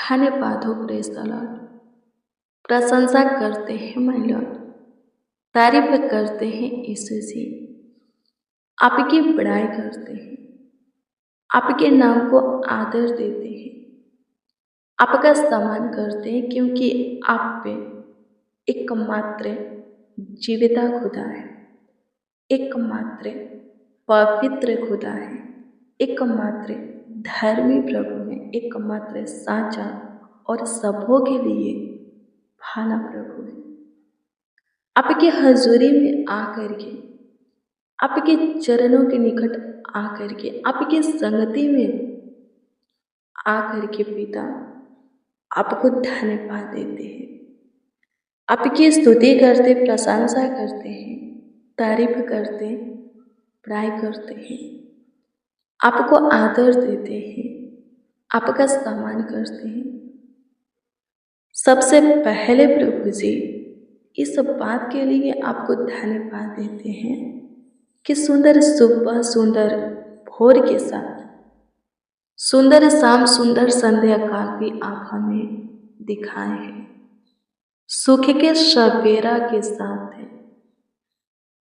धन्यवाद हो praise the Lord. प्रशंसा करते हैं माय लॉर्ड, तारीफ करते हैं यीशु जी। आपकी बड़ाई करते हैं, आपके नाम को आदर देते हैं, आपका सम्मान करते हैं, क्योंकि आप पे एकमात्र जीविता खुदा है, एकमात्र पवित्र खुदा है, एकमात्र धर्मी प्रभु है, एकमात्र साचा और सबों के लिए भाला प्रभु है। आपके हजूरी में आकर के, आपके चरणों के निकट आकर के, आपकी संगति में आकर के पिता आपको धन्यवाद देते हैं, आपकी स्तुति करते, प्रशंसा करते हैं, तारीफ करते, बड़ाई करते हैं, आपको आदर देते हैं, आपका सम्मान करते हैं। सबसे पहले प्रभु जी इस बात के लिए आपको धन्यवाद देते हैं कि सुंदर सुबह, सुंदर भोर के साथ, सुंदर शाम, सुंदर संध्या काल भी आप हमें दिखाए हैं। सुख के सवेरा के साथ है,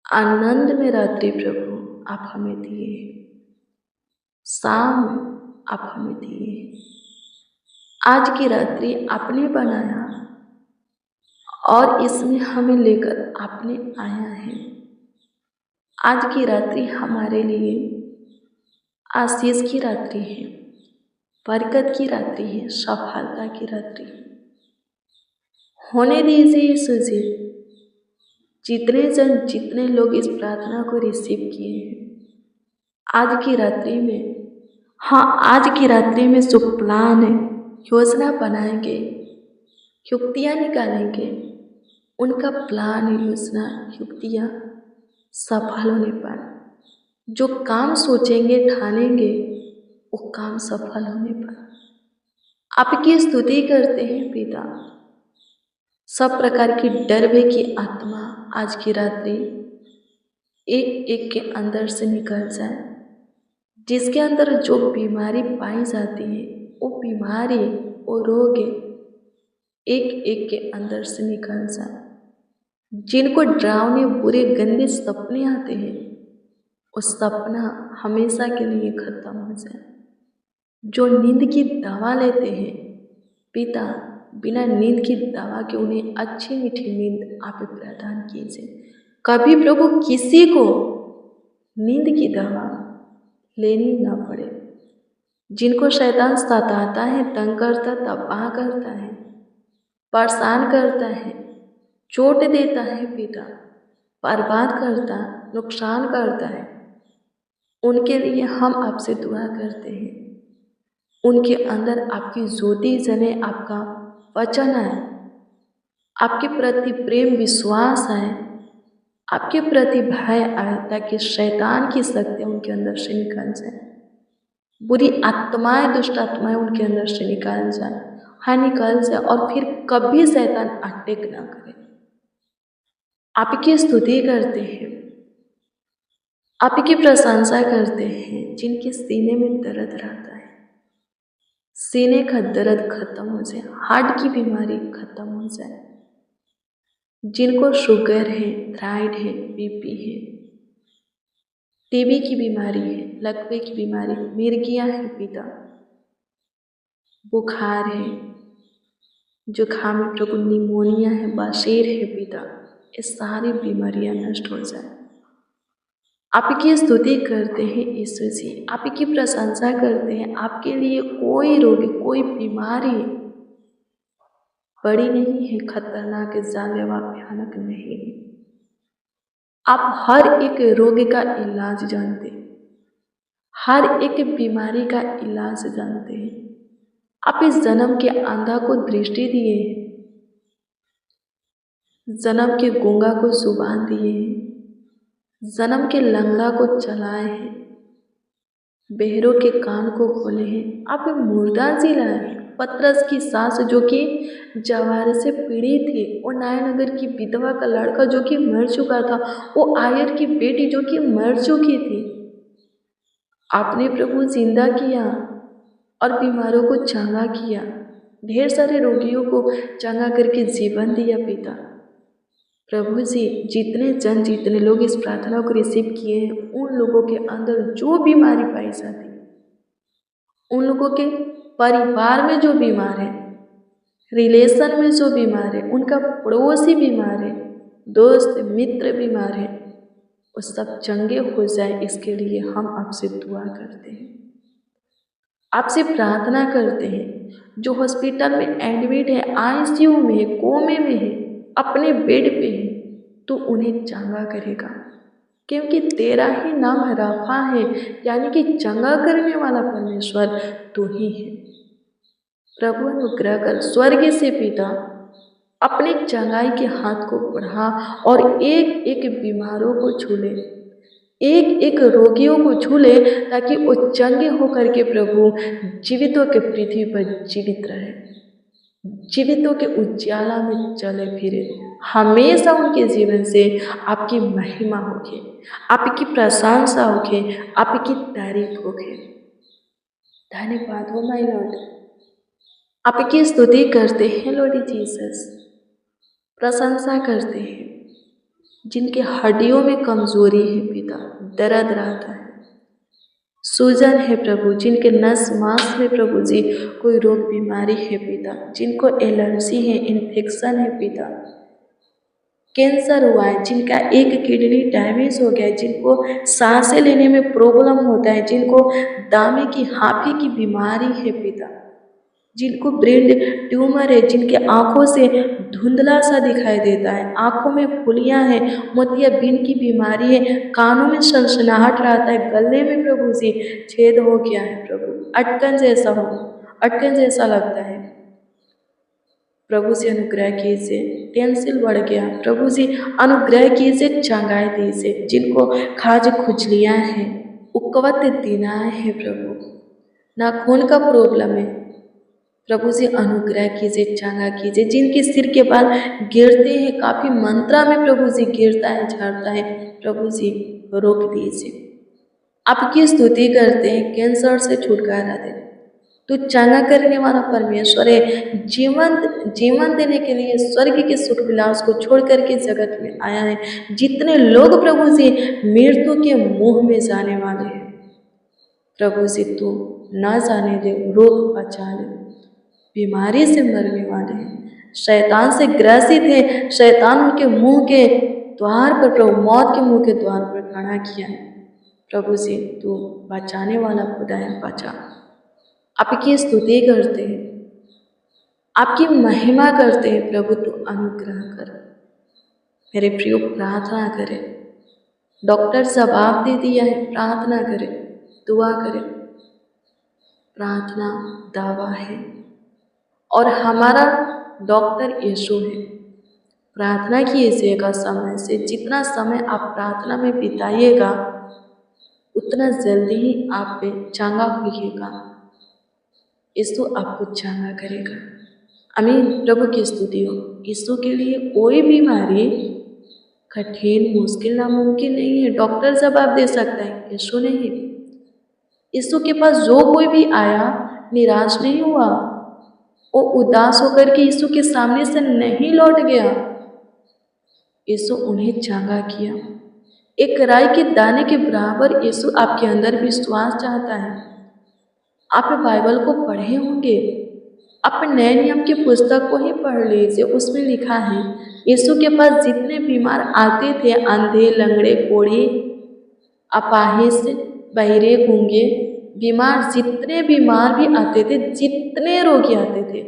आनंद में रात्रि प्रभु आप हमें दिए हैं, शाम आप हमें दिए हैं। आज की रात्रि आपने बनाया और इसमें हमें लेकर आपने आया है। आज की रात्रि हमारे लिए आशीष की रात्रि है, बरकत की रात्रि है, सफलता की रात्रि है। होने दीजिए यीशु जी, जितने लोग इस प्रार्थना को रिसीव किए हैं, आज की रात्रि में, हाँ, आज की रात्रि में जो प्लान है, योजना बनाएंगे, युक्तियाँ निकालेंगे, उनका प्लान, योजना, युक्तियाँ सफल होने पर, जो काम सोचेंगे, ठानेंगे, वो काम सफल होने पर आपकी स्तुति करते हैं पिता। सब प्रकार की डर भय की आत्मा आज की रात्रि एक एक के अंदर से निकल जाए। जिसके अंदर जो बीमारी पाई जाती है, वो बीमारी, वो रोग एक एक के अंदर से निकल जाए। जिनको डरावने, बुरे, गंदे सपने आते हैं, वो सपना हमेशा के लिए खत्म हो जाए। जो नींद की दवा लेते हैं पिता, बिना नींद की दवा के उन्हें अच्छी मीठी नींद आप प्रदान कीजिए। कभी प्रभु किसी को नींद की दवा लेनी ना पड़े। जिनको शैतान सताता है, तंग करता, तबाह करता है, परेशान करता है, चोट देता है पिता, बर्बाद करता, नुकसान करता है, उनके लिए हम आपसे दुआ करते हैं। उनके अंदर आपकी ज्योति जले, आपका वचन आए, आपके प्रति प्रेम, विश्वास आए, आपके प्रति भय आए, ताकि शैतान की शक्तियाँ उनके अंदर से निकल जाए, बुरी आत्माएं, दुष्ट आत्माएं उनके अंदर से निकल जाए, हाँ निकल जाए, और फिर कभी शैतान अटैक ना करे। आपकी स्तुति करते हैं, आपकी प्रशंसा करते हैं। जिनके सीने में दर्द रहता है, सीने का दर्द खत्म हो जाए, हार्ट की बीमारी खत्म हो जाए। जिनको शुगर है, थायराइड है, बीपी है, टीबी की बीमारी है, लकवे की बीमारी, मिर्गियाँ है पिता, बुखार है, जुखाम है प्रभु, निमोनिया है, बशीर है पिता, ये सारी बीमारियाँ नष्ट हो जाए। आपकी स्तुति करते हैं यीशु जी, आपकी प्रशंसा करते हैं। आपके लिए कोई रोग, कोई बीमारी बड़ी नहीं है, खतरनाक, जानलेवा, भयानक नहीं है। आप हर एक रोग का इलाज जानते हैं, हर एक बीमारी का इलाज जानते हैं। आप इस जन्म के अंधा को दृष्टि दिए हैं, जन्म के गूंगा को जुबान दिए हैं, जन्म के लंगड़ा को चलाए हैं, बहरों के कान को खोले हैं। आप मुर्दा जिलाए हैं। पतरस की सास जो कि जवार से पीड़ित थी, और नायनगर की विधवा का लड़का जो कि मर चुका था, वो आयर की बेटी जो कि मर चुकी थी, आपने प्रभु जिंदा किया और बीमारों को चंगा किया। ढेर सारे रोगियों को चंगा करके जीवन दिया पिता। प्रभु जी, जितने लोग इस प्रार्थना को रिसीव किए हैं, उन लोगों के अंदर जो बीमारी पाई जाती, उन लोगों के परिवार में जो बीमार है, रिलेशन में जो बीमार है, उनका पड़ोसी बीमार है, दोस्त मित्र बीमार है, वो सब चंगे हो जाए, इसके लिए हम आपसे दुआ करते हैं, आपसे प्रार्थना करते हैं। जो हॉस्पिटल में एडमिट है, आईसीयू में है, कोमे में है, अपने बेड पे है, तो उन्हें चंगा करेगा, क्योंकि तेरा ही नाम राफा है, यानी कि चंगा करने वाला परमेश्वर तू ही है। प्रभु अनुग्रह कर, स्वर्ग से पिता अपने चंगाई के हाथ को बढ़ा और एक एक बीमारों को छू ले, एक एक रोगियों को छू ले, ताकि वो चंगे होकर के प्रभु जीवितों के पृथ्वी पर जीवित रहे, जीवितों के उजाला में चले फिरे। हमेशा उनके जीवन से आपकी महिमा होगी, आपकी प्रशंसा होगी, आपकी तारीफ होगी। धन्यवाद हो माय लॉर्ड, आपकी स्तुति करते हैं लॉर्ड जीसस, प्रशंसा करते हैं। जिनके हड्डियों में कमजोरी है पिता, दर्द रहता है, सूजन है प्रभु, जिनके नस मांस में प्रभु जी कोई रोग बीमारी है पिता, जिनको एलर्जी है, इन्फेक्शन है पिता, कैंसर हुआ है, जिनका एक किडनी डैमेज हो गया है, जिनको सांसें लेने में प्रॉब्लम होता है, जिनको दामे की हाफे की बीमारी है पिता, जिनको ब्रेन ट्यूमर है, जिनके आंखों से धुंधला सा दिखाई देता है, आंखों में फुलियां हैं, मोतियाबिंद की बीमारी है, कानों में सनसनाहट रहता है, गले में प्रभु जी छेद हो गया है प्रभु, अटकन जैसा लगता है, प्रभु जी अनुग्रह कीजिए। टेंसिल बढ़ गया, प्रभु जी अनुग्रह कीजिए, चंगाई दीजिए। जिनको खाज खुजलियाँ हैं, उकवत दिनाएं हैं प्रभु, नाखून का प्रॉब्लम है, प्रभु जी अनुग्रह कीजिए, चंगा कीजिए। जिनके सिर के बाल गिरते हैं, काफ़ी मात्रा में प्रभु जी गिरता है, झड़ता है, प्रभु जी रोक दीजिए। आपकी स्तुति करते हैं, कैंसर से छुटकारा दे, तू चंगा करने वाला परमेश्वर है। जीवन देने के लिए स्वर्ग के सुख विलास को छोड़ करके जगत में आया है। जितने लोग प्रभु जी मृत्यु के मुंह में जाने वाले हैं, प्रभु जी तू ना जाने दे, रोग बचा ले। बीमारी से मरने वाले हैं, शैतान से ग्रसित है, शैतान उनके मुंह के द्वार पर, प्रभु मौत के मुंह के द्वार पर खड़ा किया है। प्रभु जी तू बचाने वाला खुदा है, बचा। आपकी स्तुति करते हैं, आपकी महिमा करते हैं प्रभु, तू अनुग्रह कर। मेरे प्रियो प्रार्थना करे, डॉक्टर जवाब दे दिया है, प्रार्थना करे, दुआ करे। प्रार्थना दवा है और हमारा डॉक्टर यीशु है। प्रार्थना कीजिएगा समय से, जितना समय आप प्रार्थना में बिताइएगा उतना जल्दी ही आप पे चंगा होइएगा, यीशु आपको चंगा करेगा। आमीन। प्रभु की स्तुति हो। यीशु के लिए कोई बीमारी कठिन, मुश्किल, नामुमकिन नहीं है। डॉक्टर जवाब दे सकता है, यीशु नहीं। यीशु के पास जो कोई भी आया निराश नहीं हुआ, वो उदास होकर के यीशु के सामने से नहीं लौट गया। यीशु उन्हें चंगा किया। एक राई के दाने के बराबर यीशु आपके अंदर विश्वास चाहता है। आप बाइबल को पढ़े होंगे, आप नए नियम की पुस्तक को ही पढ़ लीजिए, उसमें लिखा है यीशु के पास जितने बीमार आते थे, अंधे, लंगड़े, कोढ़े, अपाहिज, बहिरे, गूंगे, बीमार, जितने बीमार भी आते थे, जितने रोगी आते थे,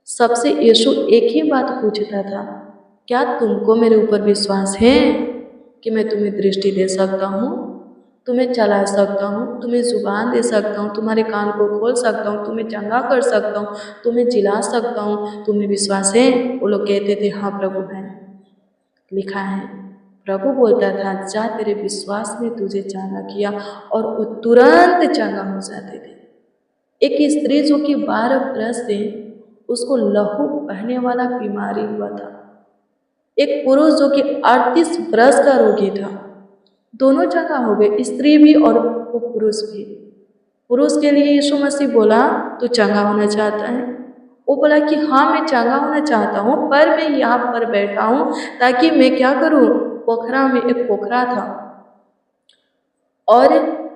सबसे यीशु एक ही बात पूछता था, क्या तुमको मेरे ऊपर विश्वास है कि मैं तुम्हें दृष्टि दे सकता हूँ, तुम्हें चला सकता हूँ, तुम्हें जुबान दे सकता हूँ, तुम्हारे कान को खोल सकता हूँ, तुम्हें चंगा कर सकता हूँ, तुम्हें जिला सकता हूँ, तुम्हें विश्वास है? वो लोग कहते थे हाँ प्रभु है, लिखा है। प्रभु बोलता था जा, तेरे विश्वास ने तुझे चंगा किया, और वो तुरंत चंगा हो जाते थे। एक स्त्री जो कि 12 बरस से उसको लहू बहने वाला बीमारी हुआ था, एक पुरुष जो कि 38 बरस का रोगी था, दोनों चंगा हो गए, स्त्री भी और वो पुरुष भी। पुरुष के लिए यीशु मसीह बोला तू चंगा होना चाहता है, वो बोला कि हाँ मैं चंगा होना चाहता हूँ, पर मैं यहाँ पर बैठा हूँ ताकि मैं क्या करूँ। पोखरा में एक पोखरा था और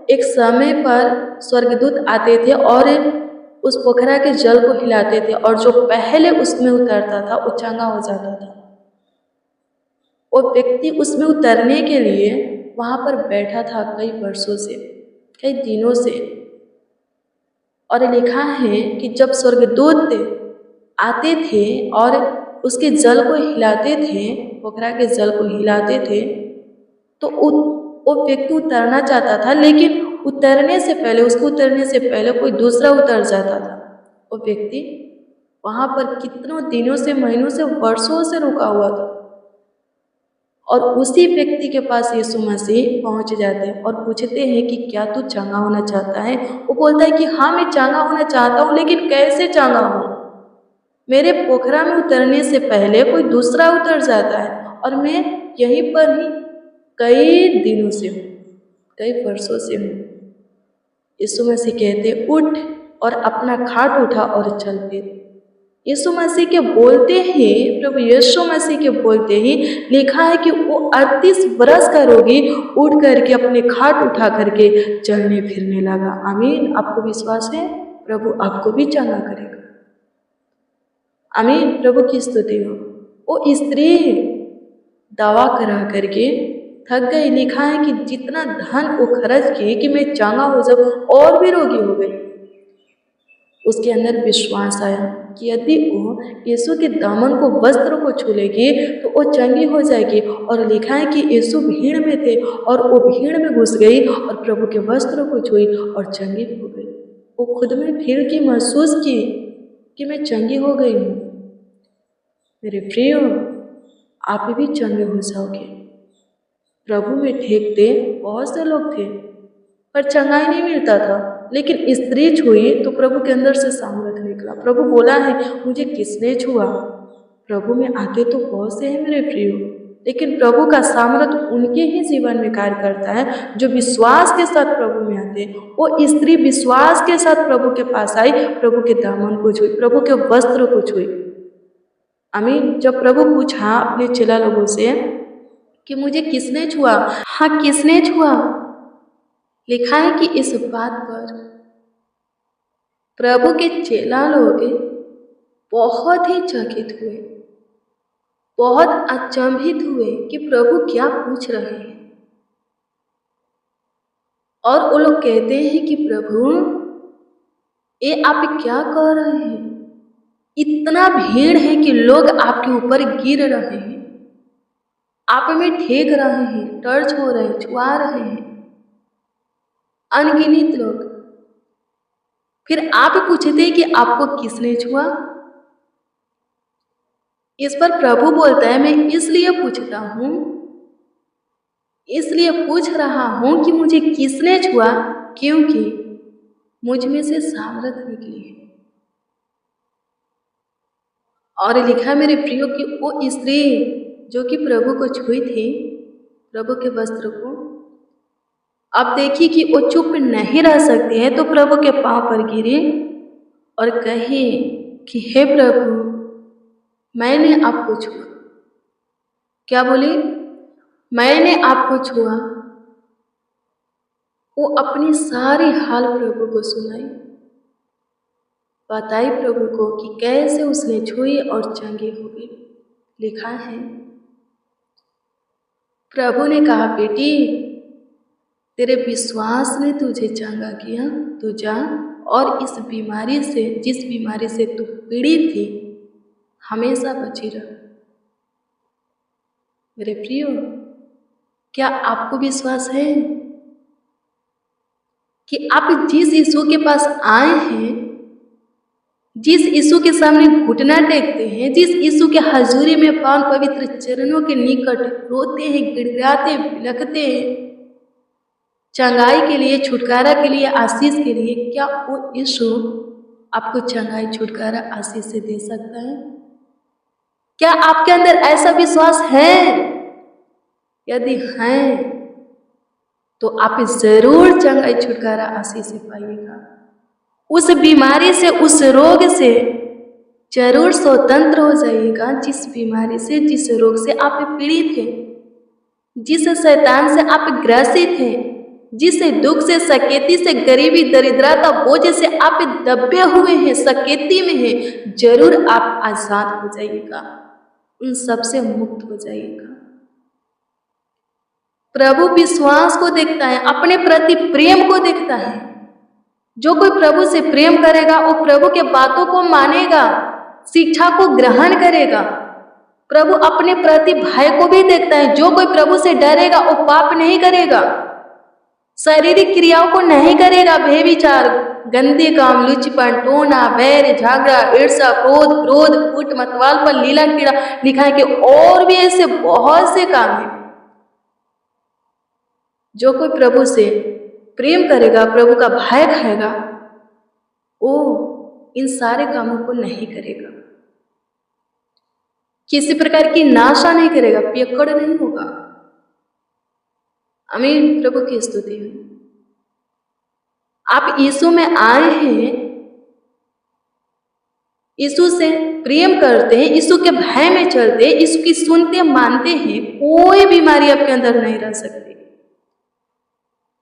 एक समय पर स्वर्गदूत आते थे और उस पोखरा के जल को हिलाते थे और जो पहले उसमें उतरता था वो चंगा हो जाता था। वो व्यक्ति उसमें उतरने के लिए वहाँ पर बैठा था कई वर्षों से, कई दिनों से। और लिखा है कि जब स्वर्गदूत आते थे और उसके जल को हिलाते थे, पोखरा के जल को हिलाते थे, तो वो व्यक्ति उतरना चाहता था, लेकिन उतरने से पहले कोई दूसरा उतर जाता था। वो व्यक्ति वहाँ पर कितनों दिनों से, महीनों से, वर्षों से रुका हुआ था और उसी व्यक्ति के पास यीशु मसीह पहुँच जाते हैं और पूछते हैं कि क्या तू चंगा होना चाहता है। वो बोलता है कि हाँ मैं चंगा होना चाहता हूँ, लेकिन कैसे चंगा हूँ। मेरे पोखरा में उतरने से पहले कोई दूसरा उतर जाता है और मैं यहीं पर ही कई दिनों से हूँ, कई वर्षों से हूँ। यीशु मसीह कहते उठ और अपना खाट उठा और चल फिर। यीशु मसीह के बोलते ही, प्रभु यीशु मसीह के बोलते ही लिखा है कि वो 38 बरस का रोगी उठ करके अपने खाट उठा करके चलने फिरने लगा। आमीन। आपको विश्वास है प्रभु आपको भी चंगा करेगा। आमीन। प्रभु की स्तुति हो। वो स्त्री दवा करा करके थक गई। लिखा है कि जितना धन वो खर्च की कि मैं चंगा हो जाऊं, और भी रोगी हो गई। उसके अंदर विश्वास आया कि यदि वो यीशु के दामन को, वस्त्र को छू लेगी तो वो चंगी हो जाएगी। और लिखा है कि यीशु भीड़ में थे और वो भीड़ में घुस गई और प्रभु के वस्त्र को छुई और चंगी हो गई। वो खुद में फील की, महसूस की कि मैं चंगी हो गई हूँ। मेरे प्रियो, आप भी चंगे हो जाओगे। प्रभु में ठेकते बहुत से लोग थे पर चंगाई नहीं मिलता था, लेकिन स्त्री छुई तो प्रभु के अंदर से सामर्थ निकला। प्रभु बोला है मुझे किसने छुआ। प्रभु में आते तो बहुत से हैं मेरे प्रियो, लेकिन प्रभु का सामर्थ उनके ही जीवन में कार्य करता है जो विश्वास के साथ प्रभु में आते हैं। वो स्त्री विश्वास के साथ प्रभु के पास आई, प्रभु के दामन को छुई, प्रभु के वस्त्र को छुई। आमीन। जब प्रभु पूछा अपने चेला लोगों से कि मुझे किसने छुआ, हाँ किसने छुआ, लिखा है कि इस बात पर प्रभु के चेला लोग बहुत ही चकित हुए, बहुत अचंभित हुए कि प्रभु क्या पूछ रहे हैं। और वो लोग कहते हैं कि प्रभु ये आप क्या कह रहे हैं। इतना भीड़ है कि लोग आपके ऊपर गिर रहे हैं, आप में ठेक रहे हैं, टर्च हो रहे हैं, छुआ रहे हैं, अनगिनत लोग। फिर आप पूछते हैं कि आपको किसने छुआ। इस पर प्रभु बोलता है मैं इसलिए पूछता हूँ, इसलिए पूछ रहा हूँ कि मुझे किसने छुआ, क्योंकि मुझ में से सामर्थ निकली है। और लिखा मेरे प्रियो कि वो स्त्री जो कि प्रभु को छुई थी, प्रभु के वस्त्र को, अब देखिए कि वो चुप नहीं रह सकती है, तो प्रभु के पांव पर गिरी और कही कि हे प्रभु मैंने आपको छुआ। क्या बोली? मैंने आपको छुआ। वो अपनी सारी हाल प्रभु को सुनाई, बताई प्रभु को कि कैसे उसने छुई और चंगी हो गई। लिखा है प्रभु ने कहा बेटी तेरे विश्वास ने तुझे चंगा किया, तू जा और इस बीमारी से, जिस बीमारी से तू पीड़ित थी, हमेशा बची रह। मेरे प्रियो, क्या आपको विश्वास है कि आप जिस यीशु के पास आए हैं, जिस यीशु के सामने घुटना टेकते हैं, जिस यीशु के हजूरी में पावन पवित्र चरणों के निकट रोते हैं, गिड़गिड़ाते, बिलखते हैं चंगाई के लिए, छुटकारा के लिए, आशीष के लिए, क्या वो यीशु आपको चंगाई, छुटकारा, आशीष से दे सकता है? क्या आपके अंदर ऐसा विश्वास है? यदि है तो आप जरूर चंगाई, छुटकारा, आशीष से पाइएगा। उस बीमारी से, उस रोग से जरूर स्वतंत्र हो जाइएगा जिस बीमारी से, जिस रोग से आप पीड़ित हैं, जिस शैतान से आप ग्रसित हैं, जिस दुख से, सकेती से, गरीबी, दरिद्रता, बोझ से आप दबे हुए हैं, सकेती में हैं, जरूर आप आजाद हो जाइएगा, उन सब से मुक्त हो जाइएगा। प्रभु विश्वास को देखता है, अपने प्रति प्रेम को देखता है। जो कोई प्रभु से प्रेम करेगा वो प्रभु के बातों को मानेगा, शिक्षा को ग्रहण करेगा। प्रभु अपने प्रति भय को भी देखता है। जो कोई प्रभु से डरेगा वो पाप नहीं करेगा, शारीरिक क्रियाओं को नहीं करेगा, व्यभिचार, गंदे काम, लुचपन, टोना, बैर, झगड़ा, ईर्ष्या, क्रोध, फूट, मतवाल पर लीला क्रीड़ा लिखा है कि और भी ऐसे बहुत से काम हैं। जो कोई प्रभु से प्रेम करेगा, प्रभु का भय खाएगा, वो इन सारे कामों को नहीं करेगा, किसी प्रकार की नाशा नहीं करेगा, पियक्कड़ नहीं होगा। आमीन। प्रभु की स्तुति हो। आप यीशु में आए हैं, यीशु से प्रेम करते हैं, यीशु के भय में चलते हैं, यीशु की सुनते मानते हैं, कोई बीमारी आपके अंदर नहीं रह सकती,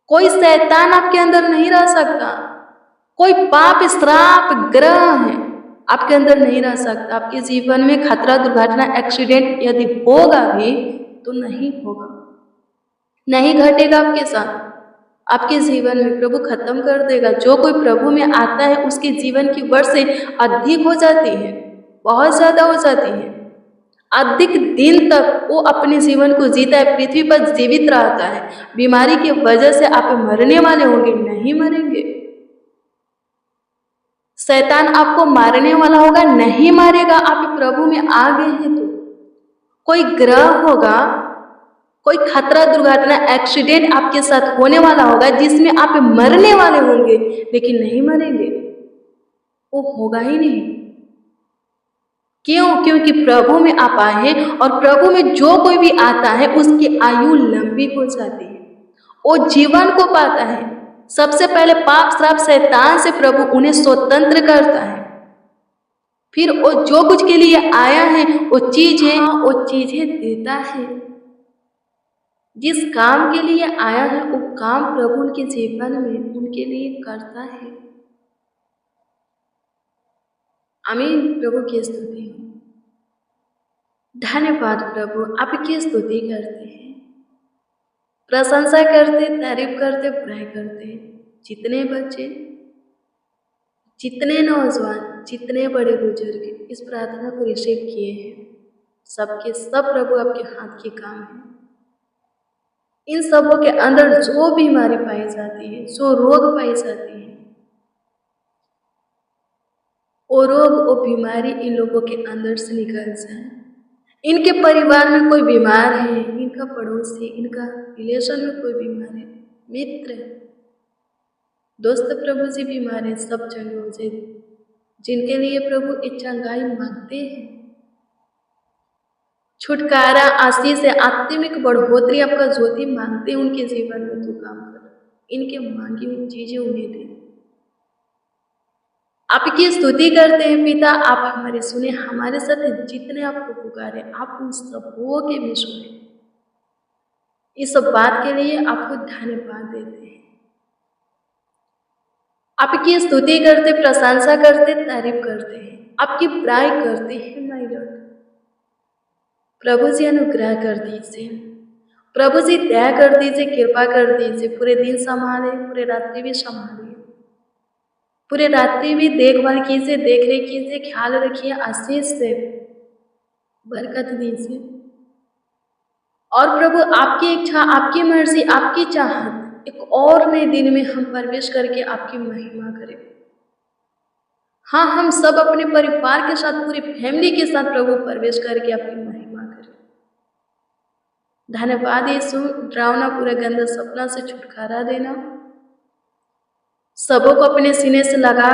कोई शैतान आपके अंदर नहीं रह सकता, कोई पाप, श्राप, ग्रह है आपके अंदर नहीं रह सकता। आपके जीवन में खतरा, दुर्घटना, एक्सीडेंट यदि होगा भी तो नहीं होगा, नहीं घटेगा आपके साथ। आपके जीवन में प्रभु खत्म कर देगा। जो कोई प्रभु में आता है उसके जीवन की वर्षें अधिक हो जाती है, बहुत ज्यादा हो जाती है। अधिक दिन तक वो अपने जीवन को जीता है, पृथ्वी पर जीवित रहता है। बीमारी की वजह से आप मरने वाले होंगे, नहीं मरेंगे। शैतान आपको मारने वाला होगा, नहीं मारेगा। आप प्रभु में आ गए हैं तो कोई ग्रह होगा, कोई खतरा, दुर्घटना, एक्सीडेंट आपके साथ होने वाला होगा जिसमें आप मरने वाले होंगे, लेकिन नहीं मरेंगे, वो होगा ही नहीं। क्यों? क्योंकि प्रभु में आप आए हैं, और प्रभु में जो कोई भी आता है उसकी आयु लंबी हो जाती है, वो जीवन को पाता है। सबसे पहले पाप, श्राप, शैतान से प्रभु उन्हें स्वतंत्र करता है। फिर वो जो कुछ के लिए आया है वो चीजें देता है। जिस काम के लिए आया है वो काम प्रभु उनके जीवन में उनके लिए करता है। आमीन। प्रभु की स्तुति हो। धन्यवाद प्रभु, आपकी स्तुति करते हैं, प्रशंसा करते, तारीफ करते, बुराई करते। जितने बच्चे, जितने नौजवान, जितने बड़े बुजुर्ग इस प्रार्थना को रिसीव किए हैं, सबके सब प्रभु आपके हाथ के काम है। इन सबों के अंदर जो बीमारी पाई जाती है, जो रोग पाई जाती है, वो रोग, वो बीमारी इन लोगों के अंदर से निकल जाए। इनके परिवार में कोई बीमार है, इनका पड़ोसी, इनका रिलेशन में कोई बीमार है, मित्र, दोस्त प्रभु जी बीमार है, सब चंगे हो जाए। जिनके लिए प्रभु इच्छा गाय मांगते हैं, छुटकारा, आशीष से आत्मिक बढ़ोतरी आपका ज्योति मांगते हैं, उनके जीवन में तू काम कर, इनके मांगी हुई चीजें उन्हें दे। आपकी स्तुति करते हैं पिता, आप हमारे सुने, हमारे साथ जितने आपको पुकारे, आप उन सबों के भी सुने। इस सब बात के लिए आपको धन्यवाद देते हैं। आपकी स्तुति करते, प्रशंसा करते, तारीफ करते हैं, आपकी बड़ाई करते हैं। माय गॉड, प्रभु जी अनुग्रह कर दीजिए, प्रभु जी दया कर दीजिए, कृपा कर दीजिए। पूरे दिन संभाले, पूरे रात्रि भी संभालिए, पूरे रात्रि भी देखभाल कीजिए, देख रेख कीजिए, ख्याल रखिए, आशीष से बरकत दीजिए। और प्रभु आपकी इच्छा, आपकी मर्जी, आपकी चाहत, एक और नए दिन में हम प्रवेश करके आपकी महिमा करें। हाँ, हम सब अपने परिवार के साथ, पूरी फैमिली के साथ प्रभु प्रवेश करके आपकी महिमा करें। धन्यवाद यीशु, डरावना पूरा गंदा सपना से छुटकारा देना, सबों को अपने सीने से लगा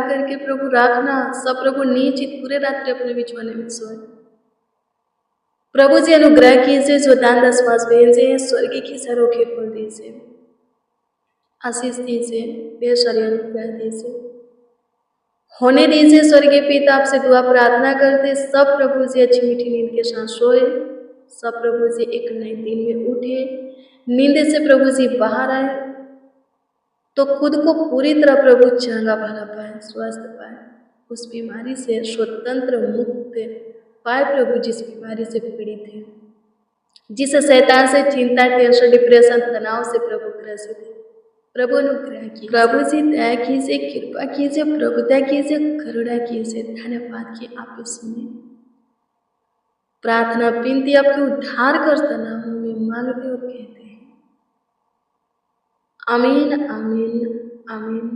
करके प्रभु रखना। सब प्रभु नीचे पूरे रात्रि अपने बिछौने में सोए। प्रभु जी अनुग्रह कीजिए, जो दान दशमास भेजे, स्वर्ग की सरोखे खोल दीजिए, आशीष दीजिए, ढेर सारी अनुग्रह दीजिए। होने दीजिए स्वर्गीय पिता, आपसे दुआ प्रार्थना करते सब प्रभु जी अच्छी मीठी नींद के साथ सोए, सब प्रभु जी एक नए दिन में उठे, नींद से प्रभु जी बाहर आए तो खुद को पूरी तरह प्रभु चंगा भला पाए, स्वस्थ पाए, उस बीमारी से स्वतंत्र मुक्त पाए प्रभु, जिस बीमारी से पीड़ित है, जिस शैतान से चिंता, टेंशन, डिप्रेशन, तनाव से प्रभु ग्रसित है, प्रभु अनुग्रह कीजिए, प्रभु जी दया कीजिए, कृपा कीजिए, प्रभु दया कीजिए, करुणा कीजिए। धन्यवाद कि आप सुने प्रार्थना विनती आपके उद्धार करता नाम में मांगते और कहते हैं आमीन आमीन आमीन।